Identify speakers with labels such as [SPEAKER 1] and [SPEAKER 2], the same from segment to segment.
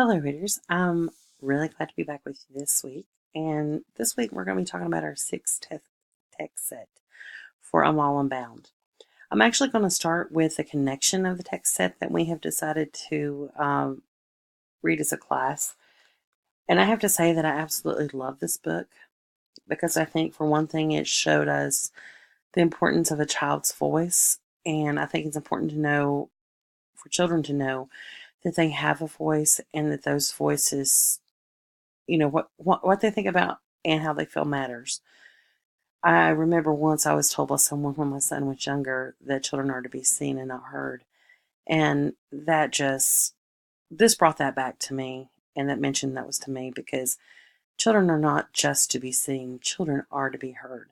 [SPEAKER 1] Hello, readers. I'm really glad to be back with you this week. And this week we're going to be talking about our sixth text set for Unwound Bound. I'm actually going to start with the connection of the text set that we have decided to read as a class. And I have to say that I absolutely love this book because I think, for one thing, it showed us the importance of a child's voice. And I think it's important to know, for children to know, that they have a voice and that those voices, what they think about and how they feel matters. I remember once I was told by someone when my son was younger that children are to be seen and not heard. And this brought that back to me. And that was to me because children are not just to be seen, children are to be heard.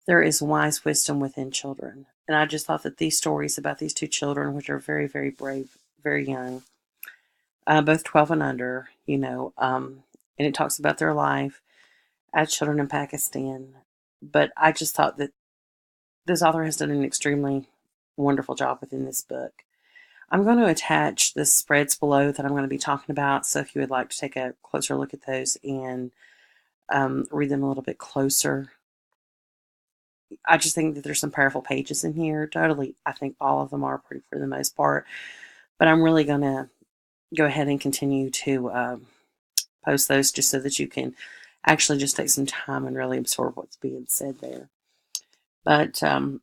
[SPEAKER 1] There is wise wisdom within children. And I just thought that these stories about these two children, which are very, very brave, very young, both 12 and under, and it talks about their life as children in Pakistan. But I just thought that this author has done an extremely wonderful job within this book. I'm going to attach the spreads below that I'm going to be talking about. So if you would like to take a closer look at those and read them a little bit closer, I just think that there's some powerful pages in here. Totally, I think all of them are pretty for the most part. But I'm really going to go ahead and continue to post those just so that you can actually just take some time and really absorb what's being said there. But and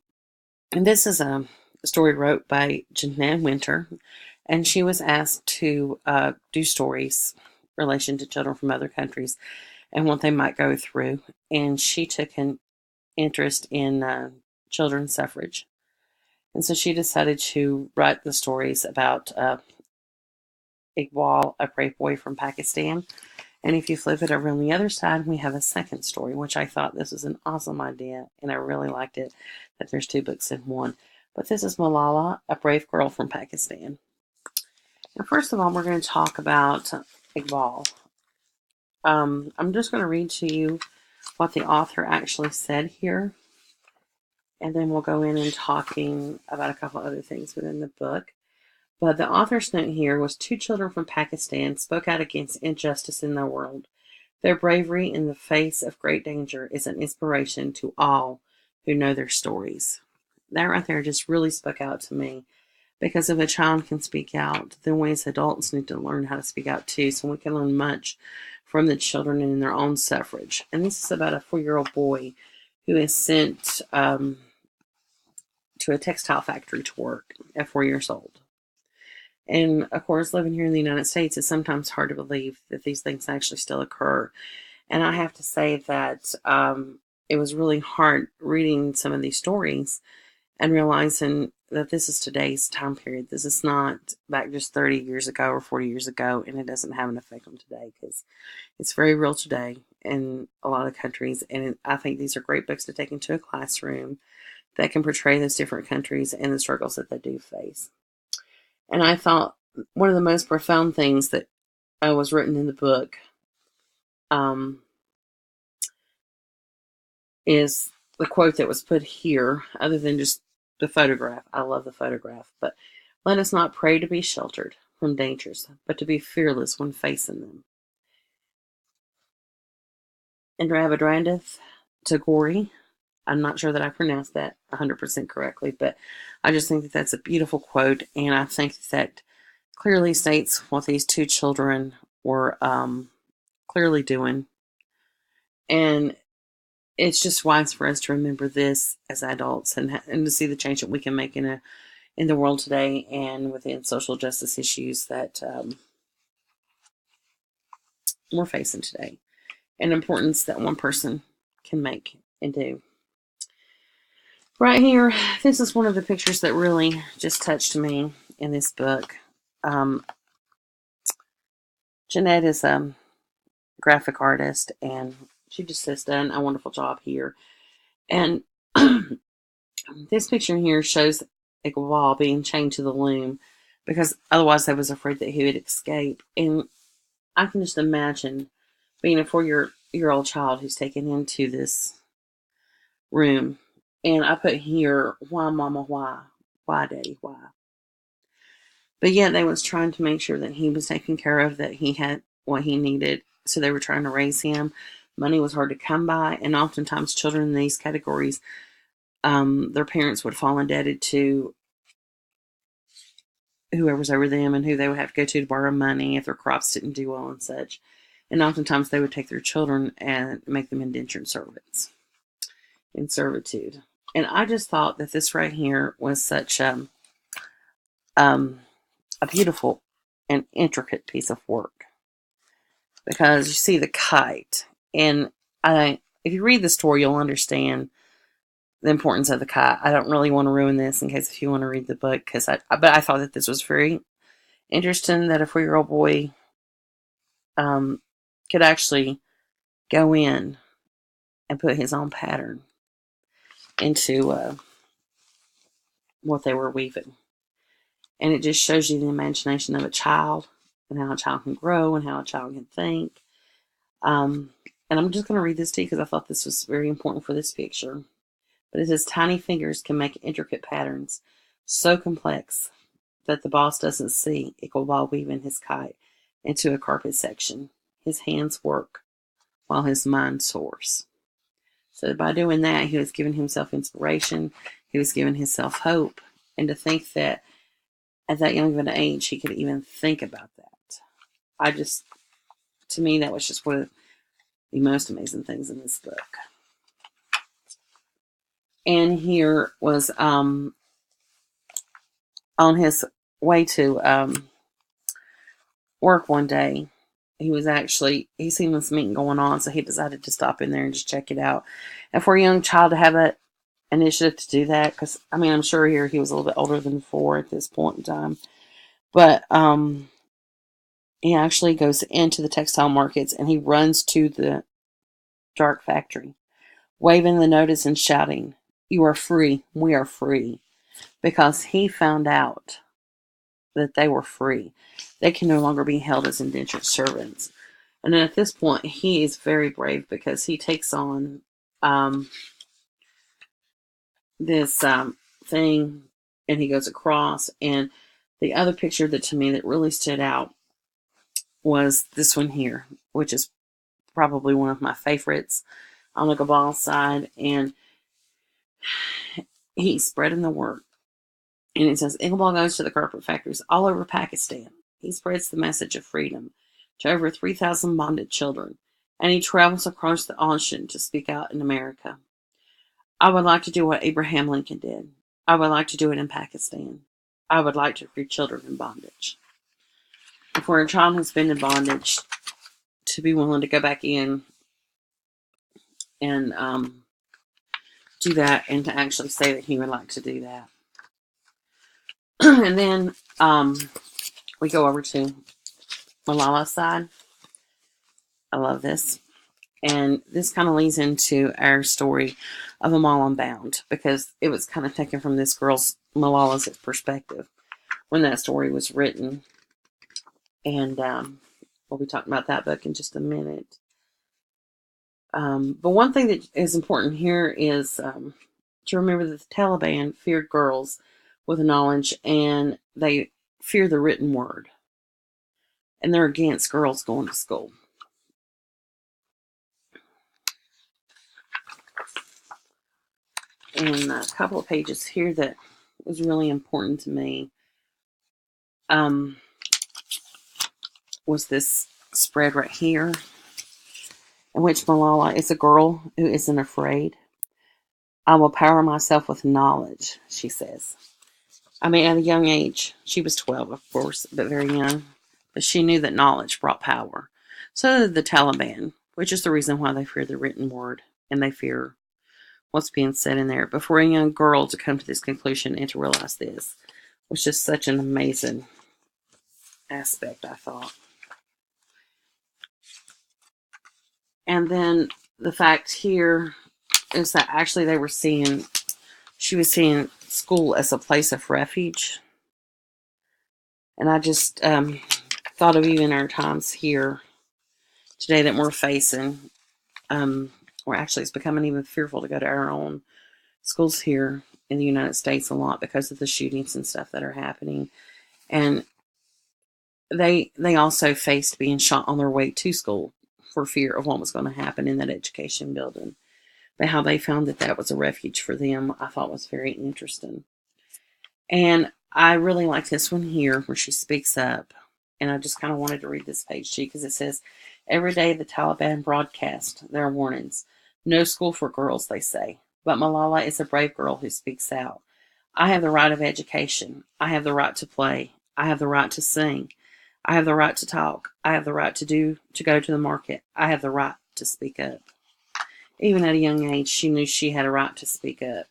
[SPEAKER 1] this is a story wrote by Jeanette Winter, and she was asked to do stories in relation to children from other countries and what they might go through. And she took an interest in children's suffrage. And so she decided to write the stories about Iqbal, a brave boy from Pakistan. And if you flip it over on the other side, we have a second story, which I thought this was an awesome idea, and I really liked it that there's two books in one. But this is Malala, a brave girl from Pakistan. And first of all, we're going to talk about Iqbal. I'm just going to read to you what the author actually said here, and then we'll go in and talking about a couple other things within the book. But the author's note here was two children from Pakistan spoke out against injustice in the world. Their bravery in the face of great danger is an inspiration to all who know their stories. That right there just really spoke out to me because if a child can speak out, then we as adults need to learn how to speak out too, so we can learn much from the children and in their own suffrage. And this is about a 4-year-old boy who is sent to a textile factory to work at 4 years old. And of course, living here in the United States, it's sometimes hard to believe that these things actually still occur. And I have to say that it was really hard reading some of these stories and realizing that this is today's time period. This is not back just 30 years ago or 40 years ago, and it doesn't have an effect on today because it's very real today in a lot of countries. And I think these are great books to take into a classroom that can portray those different countries and the struggles that they do face. And I thought one of the most profound things that was written in the book is the quote that was put here, other than just the photograph. I love the photograph. But let us not pray to be sheltered from dangers, but to be fearless when facing them. And Rabindranath Tagore, I'm not sure that I pronounced that 100% correctly, but I just think that that's a beautiful quote, and I think that clearly states what these two children were clearly doing. And it's just wise for us to remember this as adults and to see the change that we can make in the world today and within social justice issues that we're facing today, and importance that one person can make and do. Right here, this is one of the pictures that really just touched me in this book. Jeanette is a graphic artist, and she just has done a wonderful job here. And this picture here shows Iqbal being chained to the loom because otherwise they was afraid that he would escape. And I can just imagine being a 4-year-old child who's taken into this room. And I put here, why mama, why? Why daddy, why? But yet they was trying to make sure that he was taken care of, that he had what he needed. So they were trying to raise him. Money was hard to come by, and oftentimes children in these categories, their parents would fall indebted to whoever's over them, and who they would have to go to borrow money if their crops didn't do well and such. And oftentimes they would take their children and make them indentured servants in servitude. And I just thought that this right here was such a beautiful and intricate piece of work, because you see the kite, and if you read the story, you'll understand the importance of the kite. I don't really want to ruin this in case if you want to read the book, but I thought that this was very interesting, that a 4-year-old boy could actually go in and put his own pattern into what they were weaving. And it just shows you the imagination of a child, and how a child can grow, and how a child can think. And I'm just going to read this to you because I thought this was very important for this picture. But it says, tiny fingers can make intricate patterns so complex that the boss doesn't see Iqbal weaving his kite into a carpet section. His hands work while his mind soars. So by doing that, he was giving himself inspiration. He was giving himself hope. And to think that at that young of an age, he could even think about that. To me, that was just one of the most amazing things in this book. And here was on his way to work one day. He seen this meeting going on, so he decided to stop in there and just check it out. And for a young child to have that initiative to do that, because I'm sure here he was a little bit older than 4 at this point in time, but he actually goes into the textile markets, and he runs to the dark factory, waving the notice and shouting, "You are free, we are free," because he found out that they were free. They can no longer be held as indentured servants. And then at this point, he is very brave, because he takes on this thing, and he goes across. And the other picture that to me that really stood out was this one here, which is probably one of my favorites on the Gabal side. And he's spreading the word. And it says, Iqbal goes to the carpet factories all over Pakistan. He spreads the message of freedom to over 3,000 bonded children, and he travels across the ocean to speak out in America. I would like to do what Abraham Lincoln did. I would like to do it in Pakistan. I would like to free children in bondage. And for a child who's been in bondage to be willing to go back in and do that, and to actually say that he would like to do that. And then we go over to Malala's side. I love this. And this kind of leads into our story of Malala Bound, because it was kind of taken from this girl's, Malala's perspective, when that story was written. And we'll be talking about that book in just a minute. But one thing that is important here is to remember that the Taliban feared girls with knowledge, and they fear the written word. And they're against girls going to school. And a couple of pages here that was really important to me was this spread right here, in which Malala is a girl who isn't afraid. I will power myself with knowledge, she says. At a young age, she was 12, of course, but very young, but she knew that knowledge brought power. So did the Taliban, which is the reason why they fear the written word, and they fear what's being said in there. But for a young girl to come to this conclusion and to realize this was just such an amazing aspect, I thought. And then the fact here is that actually she was seeing school as a place of refuge. And I just thought of even our times here today that we're facing, where actually it's becoming even fearful to go to our own schools here in the United States a lot, because of the shootings and stuff that are happening. And they also faced being shot on their way to school for fear of what was going to happen in that education building. But how they found that that was a refuge for them, I thought was very interesting. And I really like this one here where she speaks up. And I just kind of wanted to read this page to you because it says, every day the Taliban broadcast their warnings. No school for girls, they say. But Malala is a brave girl who speaks out. I have the right of education. I have the right to play. I have the right to sing. I have the right to talk. I have the right to go to the market. I have the right to speak up. Even at a young age, she knew she had a right to speak up.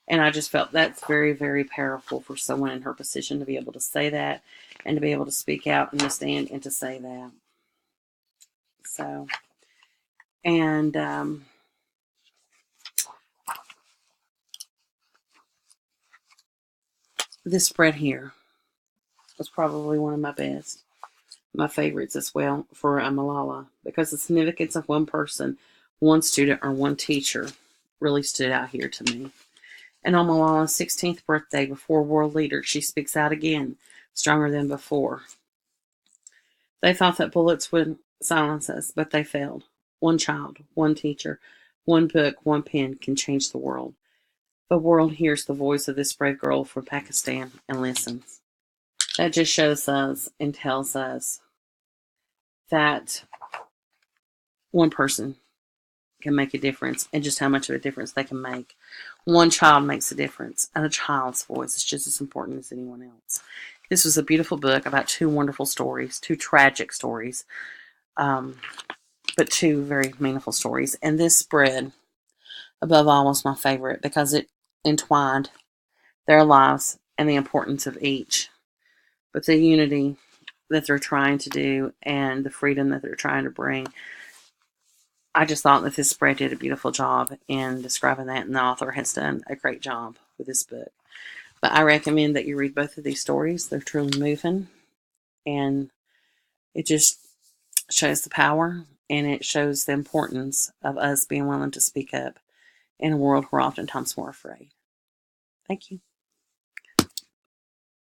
[SPEAKER 1] And I just felt that's very, very powerful for someone in her position to be able to say that and to be able to speak out and to stand and to say that. So, and this spread here was probably one of my favorites as well for Malala, because the significance of one person, one student, or one teacher really stood out here to me. And on Malala's 16th birthday, before world leaders, she speaks out again, stronger than before. They thought that bullets would silence us, but they failed. One child, one teacher, one book, one pen can change the world. The world hears the voice of this brave girl from Pakistan and listens. That just shows us and tells us that one person can make a difference and just how much of a difference they can make. One child makes a difference, and a child's voice is just as important as anyone else. This was a beautiful book about two wonderful stories, two tragic stories, but two very meaningful stories. And this spread, above all, was my favorite because it entwined their lives and the importance of each, but the unity that they're trying to do and the freedom that they're trying to bring. I just thought that this spread did a beautiful job in describing that, and the author has done a great job with this book. But I recommend that you read both of these stories. They're truly moving, and it just shows the power and it shows the importance of us being willing to speak up in a world where oftentimes we're afraid. Thank you.